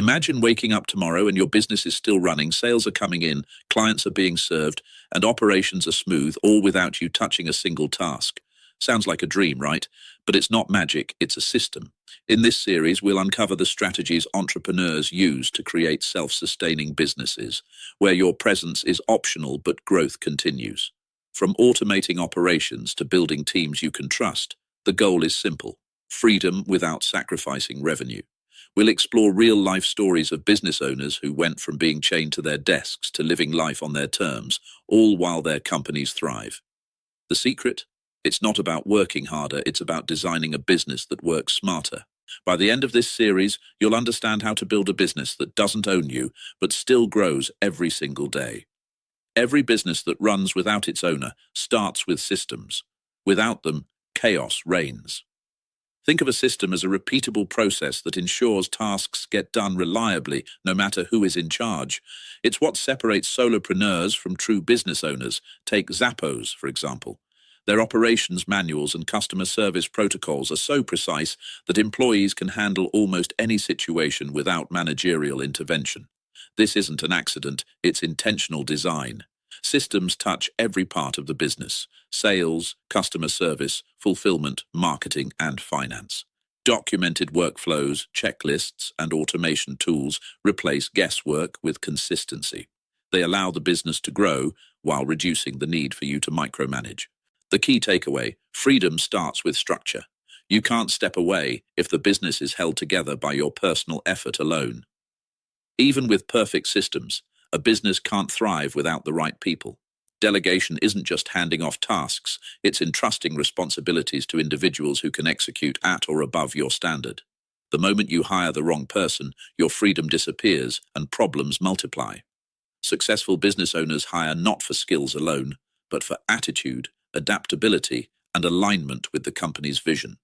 Imagine waking up tomorrow and your business is still running, sales are coming in, clients are being served, and operations are smooth, all without you touching a single task. Sounds like a dream, right? But it's not magic, it's a system. In this series, we'll uncover the strategies entrepreneurs use to create self-sustaining businesses, where your presence is optional but growth continues. From automating operations to building teams you can trust, the goal is simple: freedom without sacrificing revenue. We'll explore real-life stories of business owners who went from being chained to their desks to living life on their terms, all while their companies thrive. The secret? It's not about working harder, it's about designing a business that works smarter. By the end of this series, you'll understand how to build a business that doesn't own you, but still grows every single day. Every business that runs without its owner starts with systems. Without them, chaos reigns. Think of a system as a repeatable process that ensures tasks get done reliably, no matter who is in charge. It's what separates solopreneurs from true business owners. Take Zappos, for example. Their operations manuals and customer service protocols are so precise that employees can handle almost any situation without managerial intervention. This isn't an accident, it's intentional design. Systems touch every part of the business: sales, customer service, fulfillment, marketing, and finance. Documented workflows, checklists, and automation tools replace guesswork with consistency. They allow the business to grow while reducing the need for you to micromanage. The key takeaway: freedom starts with structure. You can't step away if the business is held together by your personal effort alone. Even with perfect systems, a business can't thrive without the right people. Delegation isn't just handing off tasks, it's entrusting responsibilities to individuals who can execute at or above your standard. The moment you hire the wrong person, your freedom disappears and problems multiply. Successful business owners hire not for skills alone, but for attitude, adaptability, and alignment with the company's vision.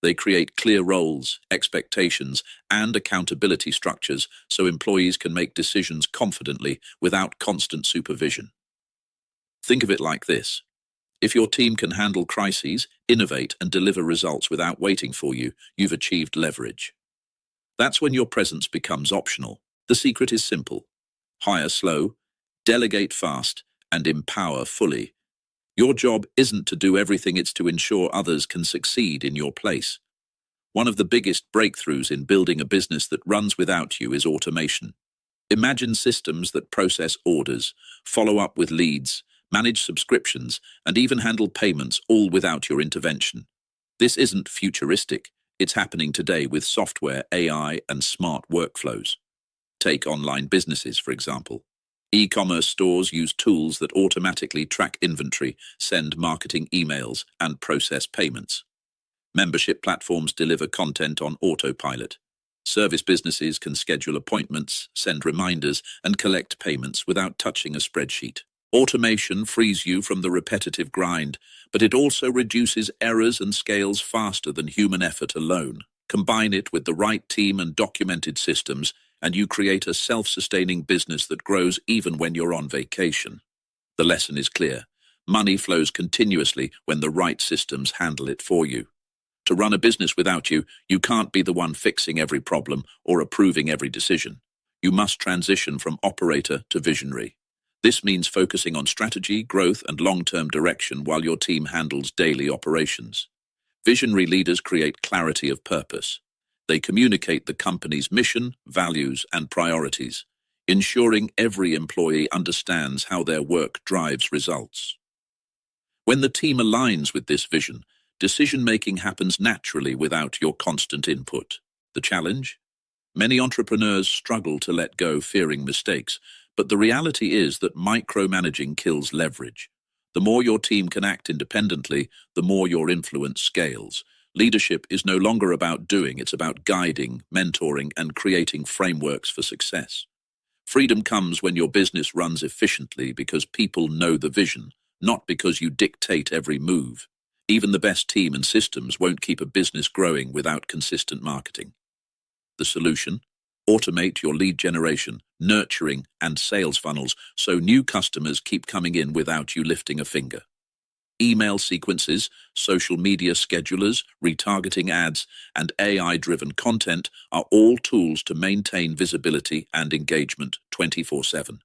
They create clear roles, expectations, and accountability structures so employees can make decisions confidently without constant supervision. Think of it like this: if your team can handle crises, innovate, and deliver results without waiting for you, you've achieved leverage. That's when your presence becomes optional. The secret is simple: hire slow, delegate fast, and empower fully. Your job isn't to do everything, it's to ensure others can succeed in your place. One of the biggest breakthroughs in building a business that runs without you is automation. Imagine systems that process orders, follow up with leads, manage subscriptions, and even handle payments, all without your intervention. This isn't futuristic, it's happening today with software, AI, and smart workflows. Take online businesses, for example. E-commerce stores use tools that automatically track inventory, send marketing emails, and process payments. Membership platforms deliver content on Autopilot. Service businesses can schedule appointments, send reminders, and collect payments without touching a spreadsheet. Automation frees you from the repetitive grind, but it also reduces errors and scales faster than human effort alone. Combine it with the right team and documented systems, and you create a self-sustaining business that grows even when you're on vacation. The lesson is clear: money flows continuously when the right systems handle it for you. To run a business without you, you can't be the one fixing every problem or approving every decision. You must transition from operator to visionary. This means focusing on strategy, growth, and long-term direction while your team handles daily operations. Visionary leaders create clarity of purpose. They communicate the company's mission, values, and priorities, ensuring every employee understands how their work drives results. When the team aligns with this vision, decision-making happens naturally without your constant input. The challenge? Many entrepreneurs struggle to let go, fearing mistakes, but the reality is that micromanaging kills leverage. The more your team can act independently, the more your influence scales. Leadership is no longer about doing, it's about guiding, mentoring, and creating frameworks for success. Freedom comes when your business runs efficiently because people know the vision, not because you dictate every move. Even the best team and systems won't keep a business growing without consistent marketing. The solution? Automate your lead generation, nurturing, and sales funnels so new customers keep coming in without you lifting a finger. Email sequences, social media schedulers, retargeting ads, and AI-driven content are all tools to maintain visibility and engagement 24/7.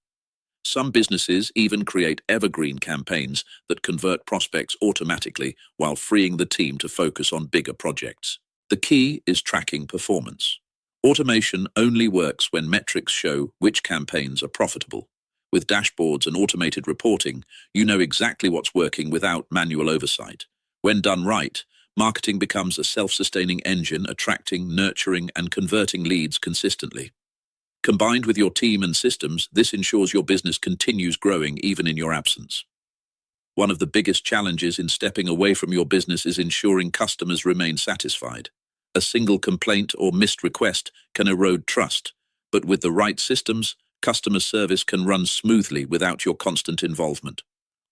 Some businesses even create evergreen campaigns that convert prospects automatically while freeing the team to focus on bigger projects. The key is tracking performance. Automation only works when metrics show which campaigns are profitable. With dashboards and automated reporting, you know exactly what's working without manual oversight. When done right, marketing becomes a self-sustaining engine, attracting, nurturing, and converting leads consistently. Combined with your team and systems, this ensures your business continues growing even in your absence. One of the biggest challenges in stepping away from your business is ensuring customers remain satisfied. A single complaint or missed request can erode trust, but with the right systems, customer service can run smoothly without your constant involvement.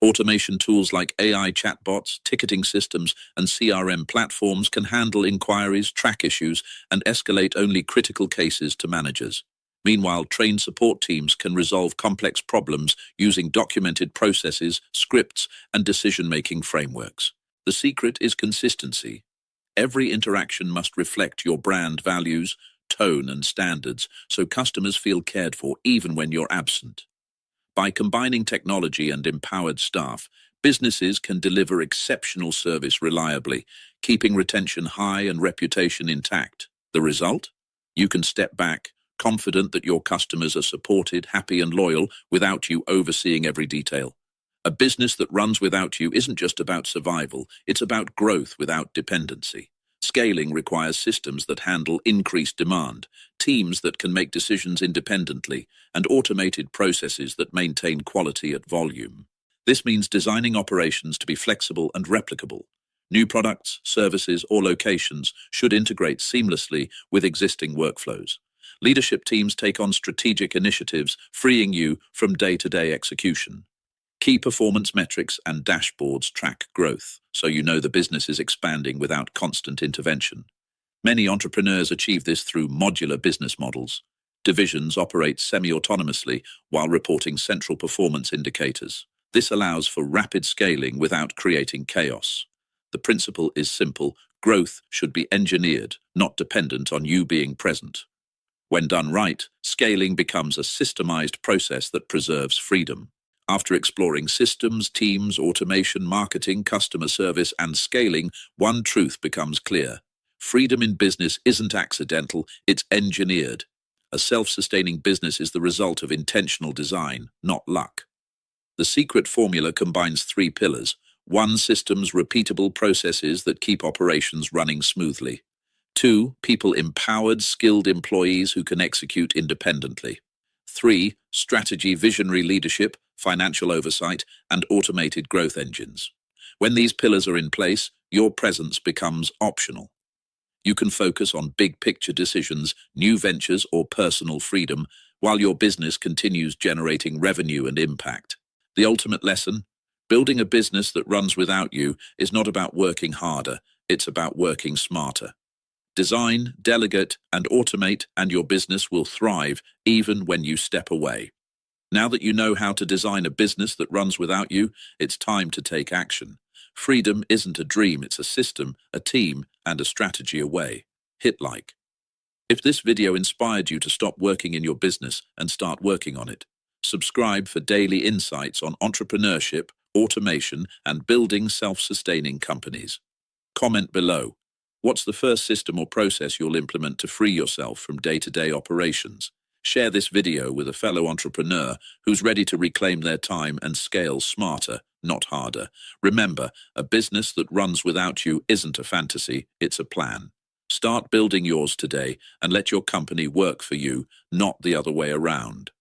Automation tools like AI chatbots, ticketing systems, and CRM platforms can handle inquiries, track issues, and escalate only critical cases to managers. Meanwhile, trained support teams can resolve complex problems using documented processes, scripts, and decision-making frameworks. The secret is consistency. Every interaction must reflect your brand values, tone, and standards, so customers feel cared for even when you're absent. By combining technology and empowered staff, businesses can deliver exceptional service reliably, keeping retention high and reputation intact. The result? You can step back, confident that your customers are supported, happy, and loyal without you overseeing every detail. A business that runs without you isn't just about survival, it's about growth without dependency. Scaling requires systems that handle increased demand, teams that can make decisions independently, and automated processes that maintain quality at volume. This means designing operations to be flexible and replicable. New products, services, or locations should integrate seamlessly with existing workflows. Leadership teams take on strategic initiatives, freeing you from day-to-day execution. Key performance metrics and dashboards track growth, so you know the business is expanding without constant intervention. Many entrepreneurs achieve this through modular business models. Divisions operate semi-autonomously while reporting central performance indicators. This allows for rapid scaling without creating chaos. The principle is simple: growth should be engineered, not dependent on you being present. When done right, scaling becomes a systemized process that preserves freedom. After exploring systems, teams, automation, marketing, customer service, and scaling, one truth becomes clear. Freedom in business isn't accidental, it's engineered. A self-sustaining business is the result of intentional design, not luck. The secret formula combines three pillars. 1. Systems, repeatable processes that keep operations running smoothly. 2. People, empowered, skilled employees who can execute independently. 3. Strategy, visionary leadership, financial oversight, and automated growth engines. When these pillars are in place, your presence becomes optional. You can focus on big-picture decisions, new ventures, or personal freedom, while your business continues generating revenue and impact. The ultimate lesson? Building a business that runs without you is not about working harder, it's about working smarter. Design, delegate, and automate, and your business will thrive even when you step away. Now that you know how to design a business that runs without you, it's time to take action. Freedom isn't a dream, it's a system, a team, and a strategy away. Hit like. If this video inspired you to stop working in your business and start working on it, subscribe for daily insights on entrepreneurship, automation, and building self-sustaining companies. Comment below. What's the first system or process you'll implement to free yourself from day-to-day operations? Share this video with a fellow entrepreneur who's ready to reclaim their time and scale smarter, not harder. Remember, a business that runs without you isn't a fantasy, it's a plan. Start building yours today and let your company work for you, not the other way around.